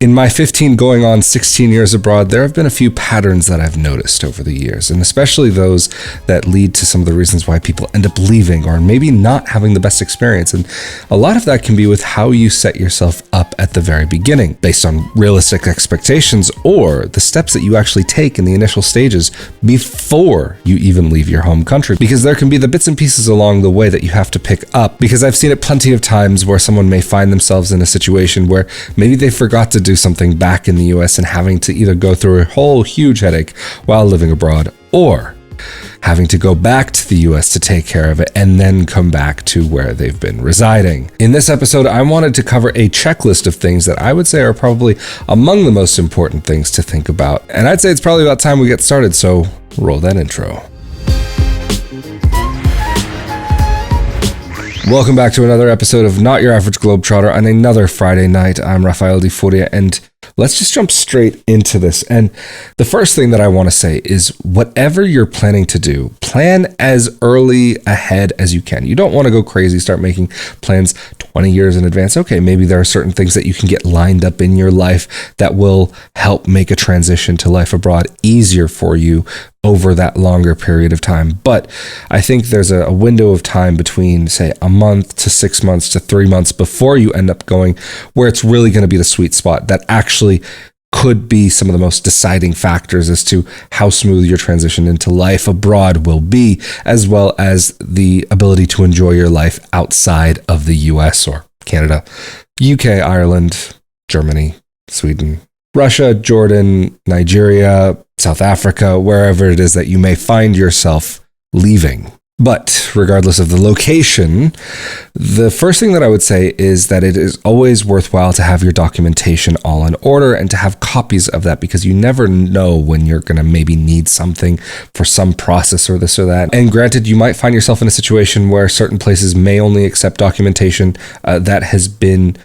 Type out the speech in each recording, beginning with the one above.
In my 15 going on 16 years abroad, there have been a few patterns that I've noticed over the years, and especially those that lead to some of the reasons why people end up leaving or maybe not having the best experience. And a lot of that can be with how you set yourself up at the very beginning, based on realistic expectations or the steps that you actually take in the initial stages before you even leave your home country. Because there can be the bits and pieces along the way that you have to pick up, because I've seen it plenty of times where someone may find themselves in a situation where maybe they forgot to do something back in the US and having to either go through a whole huge headache while living abroad, or having to go back to the US to take care of it and then come back to where they've been residing. In this episode, I wanted to cover a checklist of things that I would say are probably among the most important things to think about. And I'd say it's probably about time we get started, so roll that intro. Welcome back to another episode of Not Your Average Globetrotter on another Friday night. I'm Rafael Di Furia, and let's just jump straight into this. And the first thing that I want to say is whatever you're planning to do, plan as early ahead as you can. You don't want to go crazy, start making plans 20 years in advance. Okay, maybe there are certain things that you can get lined up in your life that will help make a transition to life abroad easier for you over that longer period of time. But I think there's a window of time between, say, a month to 6 months to 3 months before you end up going, where it's really going to be the sweet spot that actually could be some of the most deciding factors as to how smooth your transition into life abroad will be, as well as the ability to enjoy your life outside of the US or Canada, UK, Ireland, Germany, Sweden, Russia, Jordan, Nigeria, South Africa, wherever it is that you may find yourself leaving. But regardless of the location, the first thing that I would say is that it is always worthwhile to have your documentation all in order and to have copies of that, because you never know when you're going to maybe need something for some process or this or that. And granted, you might find yourself in a situation where certain places may only accept documentation that has been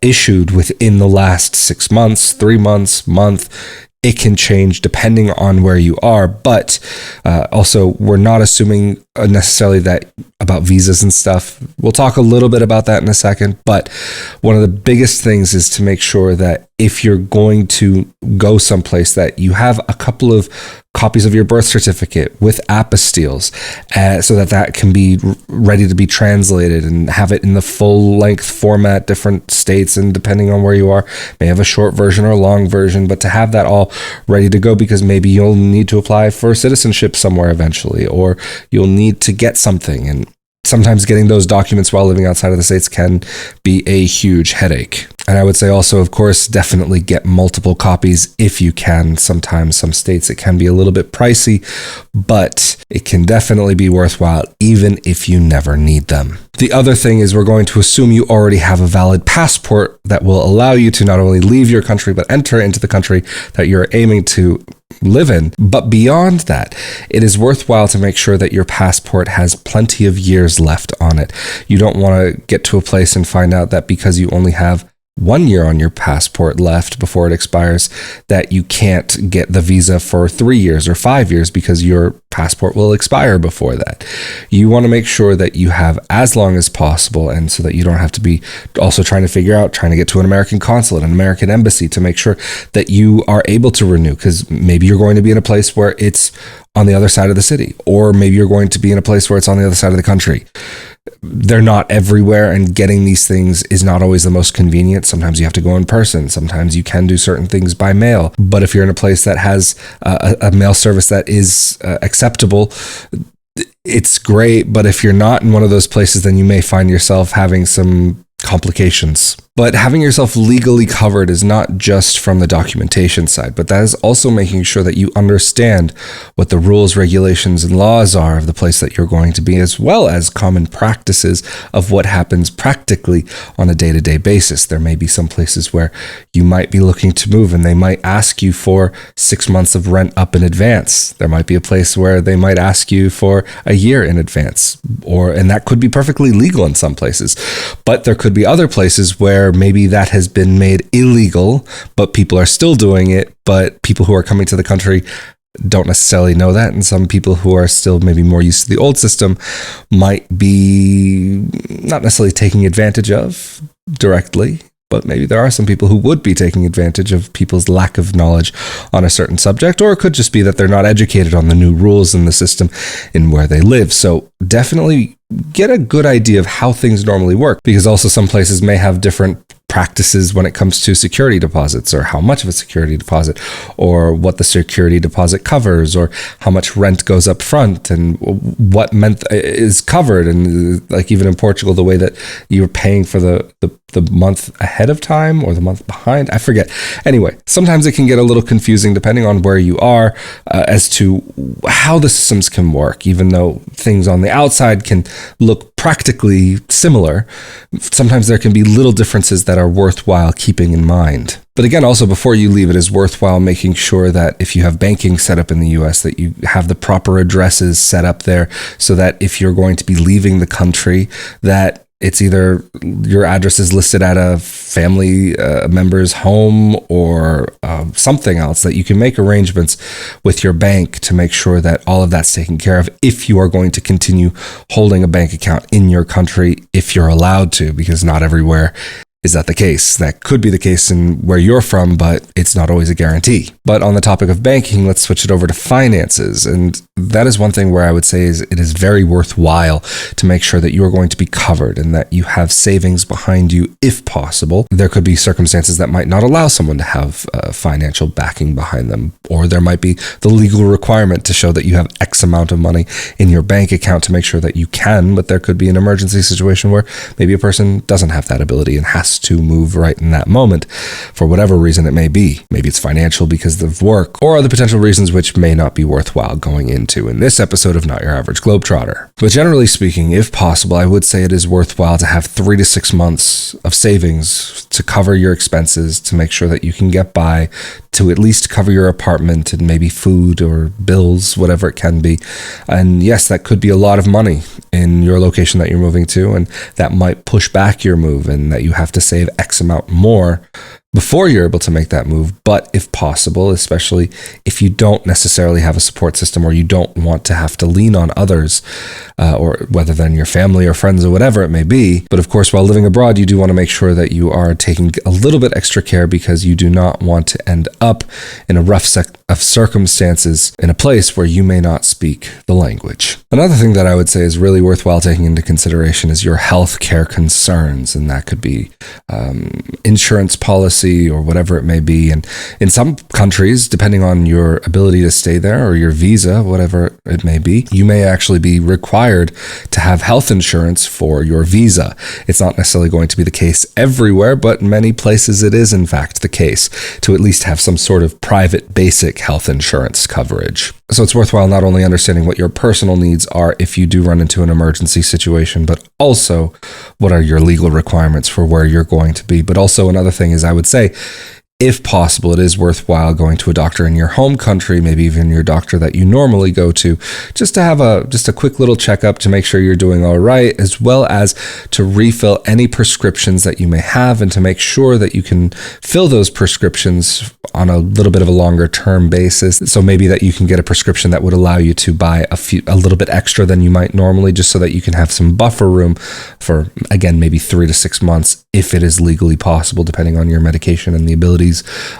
issued within the last 6 months, 3 months, month. It can change depending on where you are, but also we're not assuming necessarily that about visas and stuff. We'll talk a little bit about that in a second, but one of the biggest things is to make sure that if you're going to go someplace, that you have a couple of copies of your birth certificate with apostilles, so that can be ready to be translated and have it in the full length format. Different states, and depending on where you are, may have a short version or a long version, but to have that all ready to go, because maybe you'll need to apply for citizenship somewhere eventually, or you'll need to get something. And sometimes getting those documents while living outside of the States can be a huge headache. And I would say also, of course, definitely get multiple copies if you can. Sometimes some states it can be a little bit pricey, but it can definitely be worthwhile even if you never need them. The other thing is we're going to assume you already have a valid passport that will allow you to not only leave your country, but enter into the country that you're aiming to live in. But beyond that, it is worthwhile to make sure that your passport has plenty of years left on it. You don't want to get to a place and find out that because you only have 1 year on your passport left before it expires, that you can't get the visa for 3 years or 5 years because your passport will expire before that. You want to make sure that you have as long as possible, and so that you don't have to be also trying to get to an American consulate, an American embassy, to make sure that you are able to renew, because maybe you're going to be in a place where it's on the other side of the city, or maybe you're going to be in a place where it's on the other side of the country. They're not everywhere, and getting these things is not always the most convenient. Sometimes you have to go in person. Sometimes you can do certain things by mail. But if you're in a place that has a mail service that is acceptable, it's great. But if you're not in one of those places, then you may find yourself having some complications. But having yourself legally covered is not just from the documentation side, but that is also making sure that you understand what the rules, regulations, and laws are of the place that you're going to be, as well as common practices of what happens practically on a day-to-day basis. There may be some places where you might be looking to move and they might ask you for 6 months of rent up in advance. There might be a place where they might ask you for a year in advance, and that could be perfectly legal in some places. But there could be other places where maybe that has been made illegal, but people are still doing it, but people who are coming to the country don't necessarily know that, and some people who are still maybe more used to the old system might be not necessarily taking advantage of directly, but maybe there are some people who would be taking advantage of people's lack of knowledge on a certain subject, or it could just be that they're not educated on the new rules in the system in where they live. So definitely get a good idea of how things normally work, because also some places may have different practices when it comes to security deposits, or how much of a security deposit, or what the security deposit covers, or how much rent goes up front, and what month is covered. And like even in Portugal, the way that you're paying for the month ahead of time or the month behind, I forget. Anyway, sometimes it can get a little confusing depending on where you are as to how the systems can work. Even though things on the outside can look practically similar, sometimes there can be little differences that are worthwhile keeping in mind. But again, also before you leave, it is worthwhile making sure that if you have banking set up in the US, that you have the proper addresses set up there, so that if you're going to be leaving the country, that it's either your address is listed at a family member's home or something else, that you can make arrangements with your bank to make sure that all of that's taken care of if you are going to continue holding a bank account in your country, if you're allowed to, because not everywhere is that the case. That could be the case in where you're from, but it's not always a guarantee. But on the topic of banking, let's switch it over to finances. And that is one thing where I would say is it is very worthwhile to make sure that you are going to be covered and that you have savings behind you if possible. There could be circumstances that might not allow someone to have financial backing behind them, or there might be the legal requirement to show that you have X amount of money in your bank account to make sure that you can, but there could be an emergency situation where maybe a person doesn't have that ability and has to move right in that moment for whatever reason it may be. Maybe it's financial because of work, or other potential reasons which may not be worthwhile going into in this episode of Not Your Average Globetrotter. But generally speaking, if possible, I would say it is worthwhile to have 3 to 6 months of savings to cover your expenses, to make sure that you can get by, to at least cover your apartment and maybe food or bills, whatever it can be. And yes, that could be a lot of money in your location that you're moving to, and that might push back your move, and that you have to save X amount more before you're able to make that move. But if possible, especially if you don't necessarily have a support system, or you don't want to have to lean on others, or whether then your family or friends or whatever it may be. But of course, while living abroad, you do want to make sure that you are taking a little bit extra care, because you do not want to end up in a rough set of circumstances in a place where you may not speak the language. Another thing that I would say is really worthwhile taking into consideration is your health care concerns, and that could be insurance policy or whatever it may be. And in some countries, depending on your ability to stay there or your visa, whatever it may be, you may actually be required to have health insurance for your visa. It's not necessarily going to be the case everywhere, but in many places it is in fact the case, to at least have some sort of private basic health insurance coverage. So it's worthwhile not only understanding what your personal needs are if you do run into an emergency situation, but also what are your legal requirements for where you're going to be. But also another thing is, I would say, if possible, it is worthwhile going to a doctor in your home country, maybe even your doctor that you normally go to, just to have a quick little checkup to make sure you're doing all right, as well as to refill any prescriptions that you may have, and to make sure that you can fill those prescriptions on a little bit of a longer term basis. So maybe that you can get a prescription that would allow you to buy a little bit extra than you might normally, just so that you can have some buffer room for, again, maybe 3 to 6 months, if it is legally possible, depending on your medication and the abilities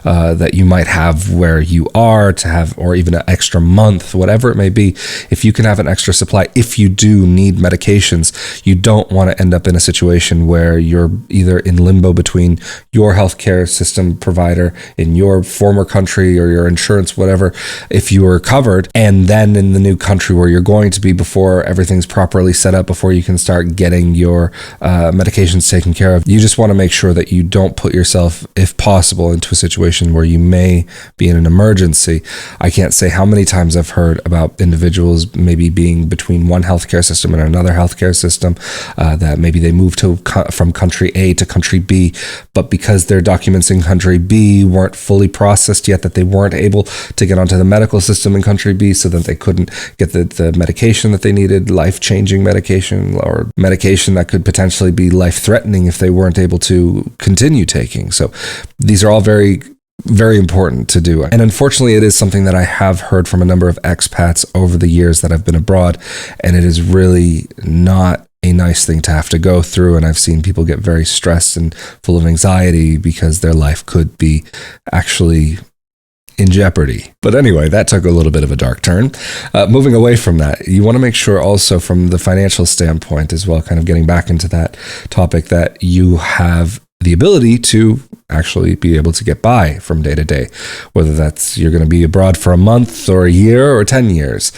that you might have where you are to have, or even an extra month, whatever it may be. If you can have an extra supply, if you do need medications, you don't want to end up in a situation where you're either in limbo between your healthcare system provider in your former country or your insurance, whatever, if you are covered, and then in the new country where you're going to be before everything's properly set up, before you can start getting your medications taken care of. You just want to make sure that you don't put yourself, if possible, into a situation where you may be in an emergency. I can't say how many times I've heard about individuals maybe being between one healthcare system and another healthcare system, that maybe they moved from country A to country B, but because their documents in country B weren't fully processed yet, that they weren't able to get onto the medical system in country B, so that they couldn't get the medication that they needed, life-changing medication, or medication that could potentially be life-threatening if they weren't able to continue taking. So these are all very, very important to do. And unfortunately, it is something that I have heard from a number of expats over the years that I've been abroad, and it is really not a nice thing to have to go through. And I've seen people get very stressed and full of anxiety because their life could be actually in jeopardy. But anyway, that took a little bit of a dark turn. Moving away from that, you want to make sure also from the financial standpoint as well, kind of getting back into that topic, that you have the ability to actually be able to get by from day to day, whether that's you're going to be abroad for a month or a year or 10 years.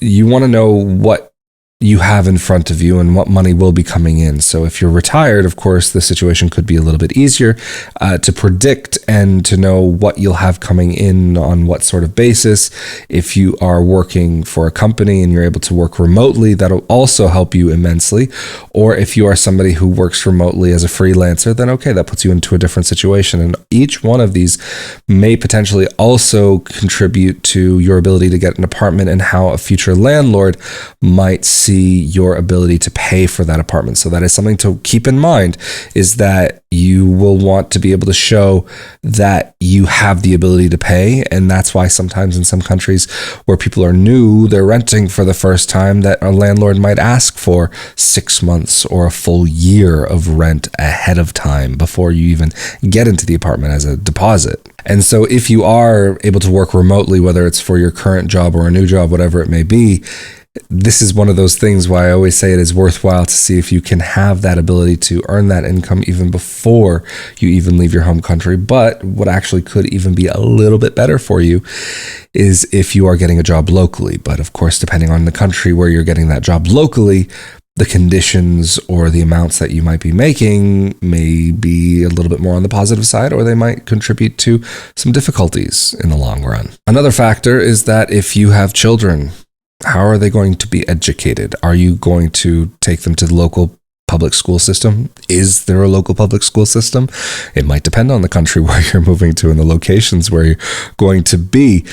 You want to know what you have in front of you and what money will be coming in. So if you're retired, of course, the situation could be a little bit easier to predict and to know what you'll have coming in on what sort of basis. If you are working for a company and you're able to work remotely, that'll also help you immensely. Or if you are somebody who works remotely as a freelancer, then okay, that puts you into a different situation. And each one of these may potentially also contribute to your ability to get an apartment and how a future landlord might see your ability to pay for that apartment. So that is something to keep in mind, is that you will want to be able to show that you have the ability to pay. And that's why sometimes in some countries where people are new, they're renting for the first time, that a landlord might ask for 6 months or a full year of rent ahead of time before you even get into the apartment as a deposit. And so if you are able to work remotely, whether it's for your current job or a new job, whatever it may be, this is one of those things why I always say it is worthwhile to see if you can have that ability to earn that income even before you even leave your home country. But what actually could even be a little bit better for you is if you are getting a job locally. But of course, depending on the country where you're getting that job locally, the conditions or the amounts that you might be making may be a little bit more on the positive side, or they might contribute to some difficulties in the long run. Another factor is that if you have children, how are they going to be educated? Are you going to take them to the local public school system? Is there a local public school system? It might depend on the country where you're moving to and the locations where you're going to be.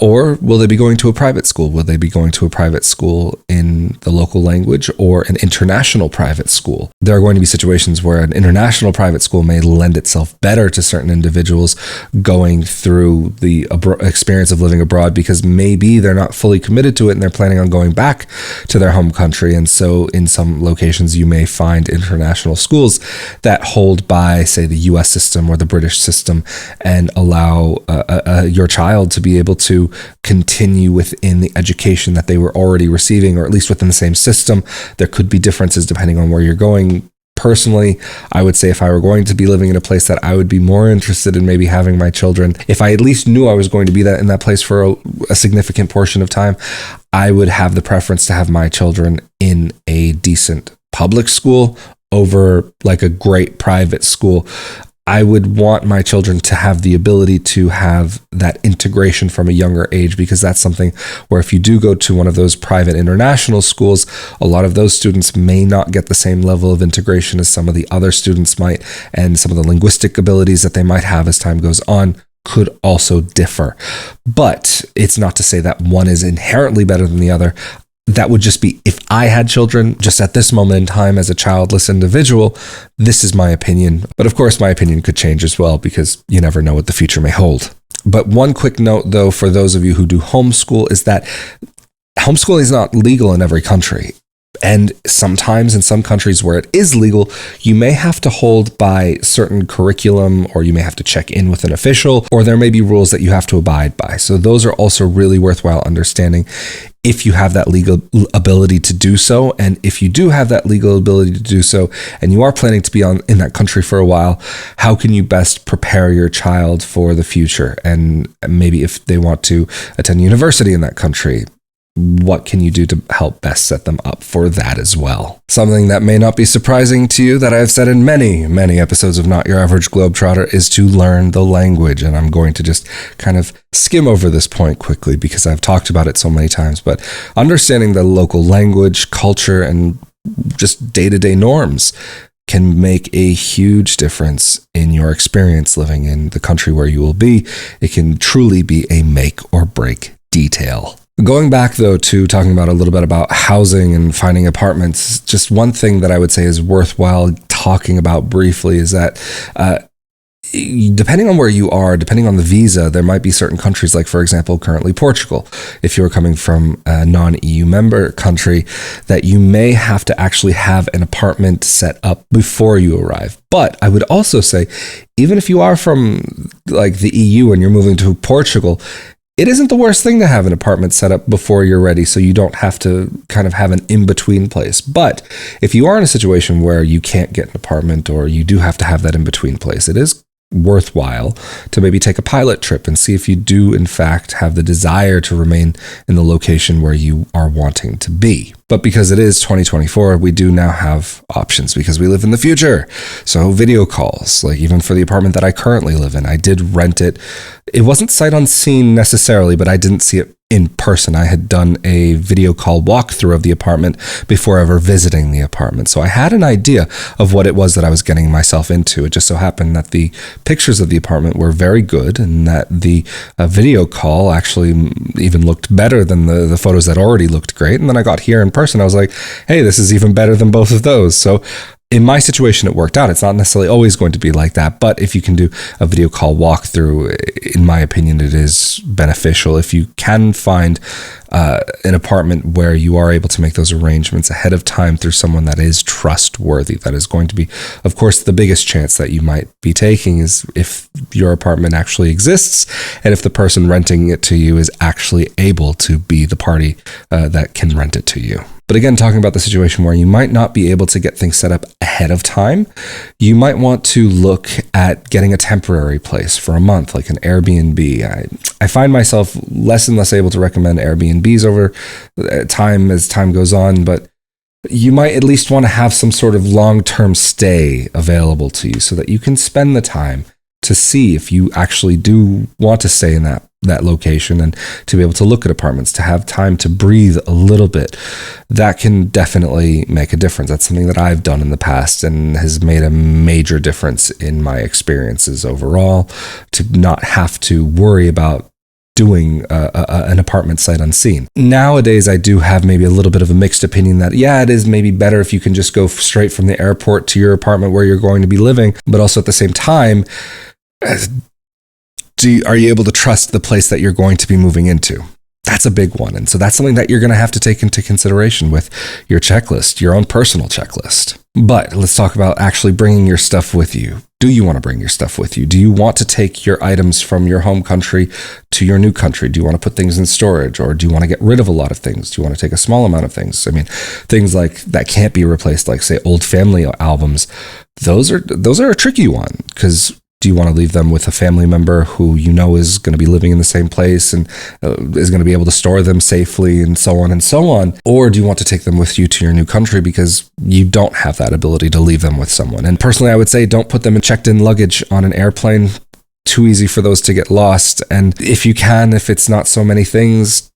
Or will they be going to a private school? Will they be going to a private school in the local language or an international private school? There are going to be situations where an international private school may lend itself better to certain individuals going through the experience of living abroad, because maybe they're not fully committed to it and they're planning on going back to their home country. And so in some locations, you may find international schools that hold by, say, the US system or the British system and allow your child to be able to continue within the education that they were already receiving, or at least within the same system. There could be differences depending on where you're going. Personally, I would say if I were going to be living in a place, that I would be more interested in maybe having my children, if I at least knew I was going to be in that place for a significant portion of time, I would have the preference to have my children in a decent public school over like a great private school. I would want my children to have the ability to have that integration from a younger age, because that's something where if you do go to one of those private international schools, a lot of those students may not get the same level of integration as some of the other students might, and some of the linguistic abilities that they might have as time goes on could also differ. But it's not to say that one is inherently better than the other. That would just be if I had children. Just at this moment in time, as a childless individual, this is my opinion. But of course, my opinion could change as well, because you never know what the future may hold. But one quick note, though, for those of you who do homeschool, is that homeschooling is not legal in every country. And sometimes in some countries where it is legal, you may have to hold by certain curriculum, or you may have to check in with an official, or there may be rules that you have to abide by. So those are also really worthwhile understanding if you have that legal ability to do so. And if you do have that legal ability to do so, and you are planning to be in that country for a while, how can you best prepare your child for the future? And maybe if they want to attend university in that country, what can you do to help best set them up for that as well? Something that may not be surprising to you, that I've said in many, many episodes of Not Your Average Globetrotter, is to learn the language. And I'm going to just kind of skim over this point quickly because I've talked about it so many times. But understanding the local language, culture, and just day-to-day norms can make a huge difference in your experience living in the country where you will be. It can truly be a make or break detail. Going back, though, to talking about a little bit about housing and finding apartments, just one thing that I would say is worthwhile talking about briefly is that depending on where you are, depending on the visa, there might be certain countries, like, for example, currently Portugal, if you're coming from a non-EU member country, that you may have to actually have an apartment set up before you arrive. But I would also say, even if you are from like the EU and you're moving to Portugal, it isn't the worst thing to have an apartment set up before you're ready, so you don't have to kind of have an in-between place. But if you are in a situation where you can't get an apartment, or you do have to have that in-between place, it is worthwhile to maybe take a pilot trip and see if you do in fact have the desire to remain in the location where you are wanting to be. But because it is 2024, we do now have options, because we live in the future. So video calls, like even for the apartment that I currently live in, I did rent it. It wasn't sight unseen necessarily, but I didn't see it in person. I had done a video call walkthrough of the apartment before ever visiting the apartment. So I had an idea of what it was that I was getting myself into. It just so happened that the pictures of the apartment were very good, and that the video call actually even looked better than the photos that already looked great. And then I got here in person, I was like, hey, this is even better than both of those. So in my situation, it worked out. It's not necessarily always going to be like that, but if you can do a video call walkthrough, in my opinion, it is beneficial. If you can find an apartment where you are able to make those arrangements ahead of time through someone that is trustworthy, that is going to be, of course, the biggest chance that you might be taking is if your apartment actually exists, and if the person renting it to you is actually able to be the party that can rent it to you. But again, talking about the situation where you might not be able to get things set up ahead of time, you might want to look at getting a temporary place for a month, like an Airbnb. I find myself less and less able to recommend Airbnbs over time as time goes on, but you might at least want to have some sort of long-term stay available to you so that you can spend the time to see if you actually do want to stay in that location, and to be able to look at apartments, to have time to breathe a little bit. That can definitely make a difference. That's something that I've done in the past and has made a major difference in my experiences overall, to not have to worry about doing an apartment sight unseen. Nowadays, I do have maybe a little bit of a mixed opinion that, yeah, it is maybe better if you can just go straight from the airport to your apartment where you're going to be living, but also at the same time, are you able to trust the place that you're going to be moving into? That's a big one. And so that's something that you're going to have to take into consideration with your checklist, your own personal checklist. But let's talk about actually bringing your stuff with you. Do you want to bring your stuff with you? Do you want to take your items from your home country to your new country? Do you want to put things in storage, or do you want to get rid of a lot of things? Do you want to take a small amount of things? I mean, things like that can't be replaced, like say old family albums. Those are a tricky one, because do you want to leave them with a family member who you know is going to be living in the same place and is going to be able to store them safely, and so on and so on? Or do you want to take them with you to your new country because you don't have that ability to leave them with someone? And personally, I would say don't put them in checked-in luggage on an airplane. Too easy for those to get lost. And if you can, if it's not so many things,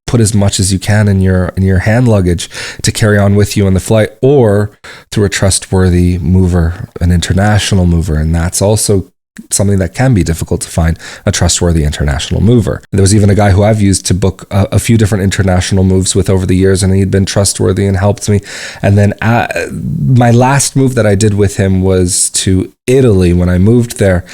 put as much as you can in your hand luggage to carry on with you on the flight, or through a trustworthy mover, an international mover. And that's also something that can be difficult to find, a trustworthy international mover. There was even a guy who I've used to book a few different international moves with over the years, and he'd been trustworthy and helped me. And then my last move that I did with him was to Italy when I moved there.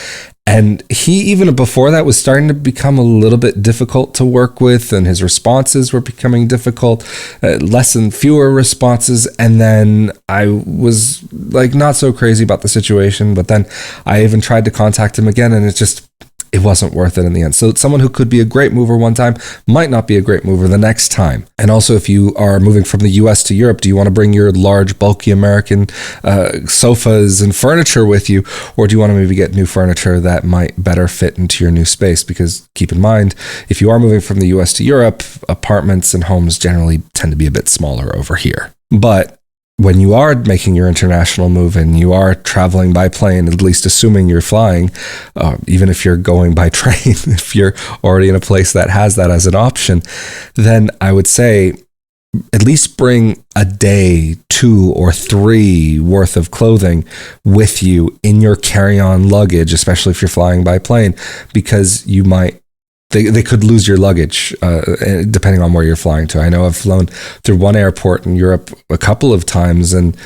And he, even before that, was starting to become a little bit difficult to work with, and his responses were becoming difficult, fewer responses. And then I was like not so crazy about the situation, but then I even tried to contact him again, and it wasn't worth it in the end. So someone who could be a great mover one time might not be a great mover the next time. And also, if you are moving from the US to Europe, do you want to bring your large, bulky American sofas and furniture with you? Or do you want to maybe get new furniture that might better fit into your new space? Because keep in mind, if you are moving from the US to Europe, apartments and homes generally tend to be a bit smaller over here. But when you are making your international move and you are traveling by plane, at least assuming you're flying, even if you're going by train, if you're already in a place that has that as an option, then I would say at least bring a day, 2 or 3 worth of clothing with you in your carry-on luggage, especially if you're flying by plane, because you might They could lose your luggage depending on where you're flying to. I know I've flown through one airport in Europe a couple of times, and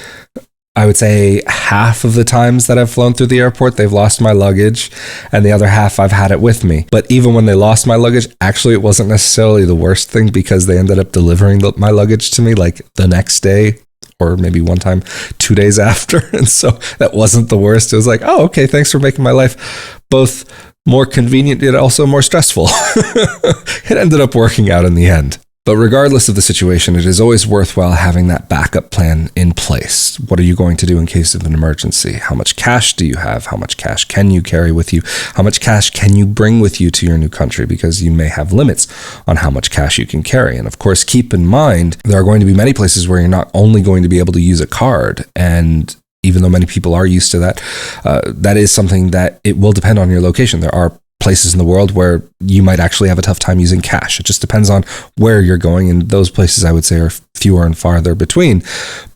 I would say half of the times that I've flown through the airport, they've lost my luggage, and the other half I've had it with me. But even when they lost my luggage, actually it wasn't necessarily the worst thing, because they ended up delivering my luggage to me like the next day, or maybe one time 2 days after. And so that wasn't the worst. It was like, oh, okay, thanks for making my life both more convenient yet also more stressful. It ended up working out in the end. But regardless of the situation, it is always worthwhile having that backup plan in place. What are you going to do in case of an emergency? How much cash do you have? How much cash can you carry with you? How much cash can you bring with you to your new country? Because you may have limits on how much cash you can carry. And of course, keep in mind, there are going to be many places where you're not only going to be able to use a card. And even though many people are used to that, that is something that it will depend on your location. There are places in the world where you might actually have a tough time using cash. It just depends on where you're going, and those places I would say are fewer and farther between,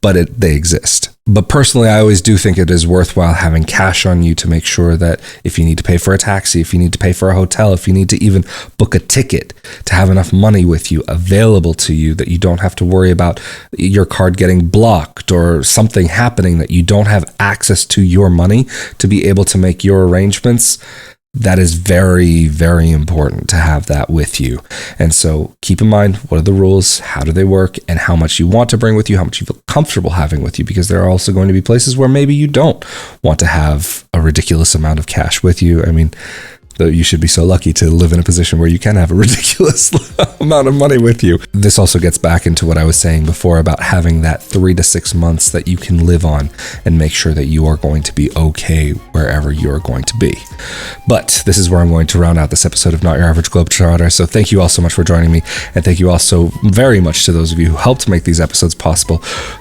but they exist. But personally, I always do think it is worthwhile having cash on you to make sure that if you need to pay for a taxi, if you need to pay for a hotel, if you need to even book a ticket, to have enough money with you available to you that you don't have to worry about your card getting blocked or something happening, that you don't have access to your money to be able to make your arrangements. That is very, very important to have that with you. And so keep in mind, what are the rules? How do they work? And how much you want to bring with you, how much you feel comfortable having with you, because there are also going to be places where maybe you don't want to have a ridiculous amount of cash with you. I mean, you should be so lucky to live in a position where you can have a ridiculous amount of money with you. This also gets back into what I was saying before about having that 3 to 6 months that you can live on and make sure that you are going to be okay wherever you're going to be. But this is where I'm going to round out this episode of Not Your Average Globetrotter. So thank you all so much for joining me. And thank you also very much to those of you who helped make these episodes possible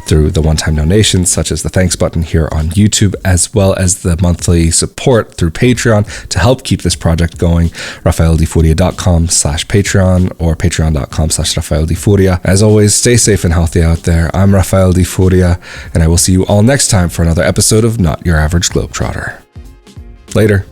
through the one-time donations, such as the thanks button here on YouTube, as well as the monthly support through Patreon to help keep this project going. RafaelDiFuria.com/Patreon or Patreon.com/RafaelDiFuria. As always, stay safe and healthy out there. I'm Rafael Di Furia, and I will see you all next time for another episode of Not Your Average Globetrotter. Later.